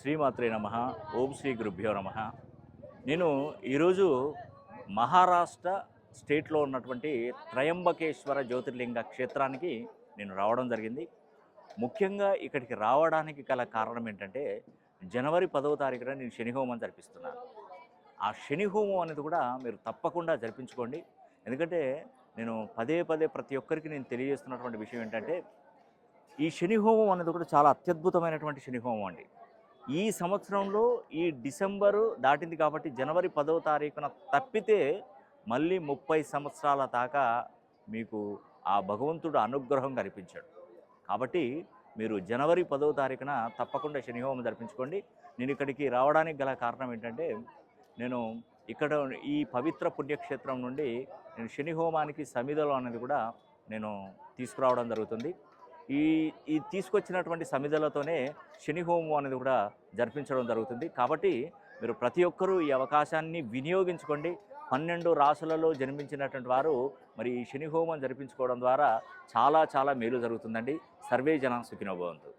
శ్రీమాత్రే నమః. ఓం శ్రీ గురుభ్యో నమః. నేను ఈరోజు మహారాష్ట్ర స్టేట్లో ఉన్నటువంటి త్రయంబకేశ్వర జ్యోతిర్లింగ క్షేత్రానికి నేను రావడం జరిగింది. ముఖ్యంగా ఇక్కడికి రావడానికి గల కారణం ఏంటంటే, జనవరి 10వ తారీఖున నేను శని హోమం జరిపిస్తున్నాను. ఆ శని హోమం అనేది కూడా మీరు తప్పకుండా జరిపించుకోండి. ఎందుకంటే నేను పదే పదే ప్రతి ఒక్కరికి నేను తెలియజేస్తున్నటువంటి విషయం ఏంటంటే, ఈ శని హోమం అనేది కూడా చాలా అత్యద్భుతమైనటువంటి శని హోమం అండి. ఈ సంవత్సరంలో ఈ డిసెంబరు దాటింది కాబట్టి జనవరి 10వ తారీఖున తప్పితే మళ్ళీ 30 సంవత్సరాల దాకా మీకు ఆ భగవంతుడు అనుగ్రహం కనిపించాడు. కాబట్టి మీరు జనవరి 10వ తారీఖున తప్పకుండా శని హోమం జరిపించుకోండి. నేను ఇక్కడికి రావడానికి గల కారణం ఏంటంటే, నేను ఇక్కడ ఈ పవిత్ర పుణ్యక్షేత్రం నుండి నేను శని హోమానికి సమిధలు అనేది కూడా నేను తీసుకురావడం జరుగుతుంది. ఈ ఈ తీసుకొచ్చినటువంటి సమిధలతోనే శని హోమం అనేది కూడా జరిపించడం జరుగుతుంది. కాబట్టి మీరు ప్రతి ఒక్కరూ ఈ అవకాశాన్ని వినియోగించుకోండి. 12 రాసులలో జన్మించినటువంటి వారు మరి ఈ శని హోమం జరిపించుకోవడం ద్వారా చాలా చాలా మేలు జరుగుతుందండి. సర్వే జన సుఖినో భవంతు.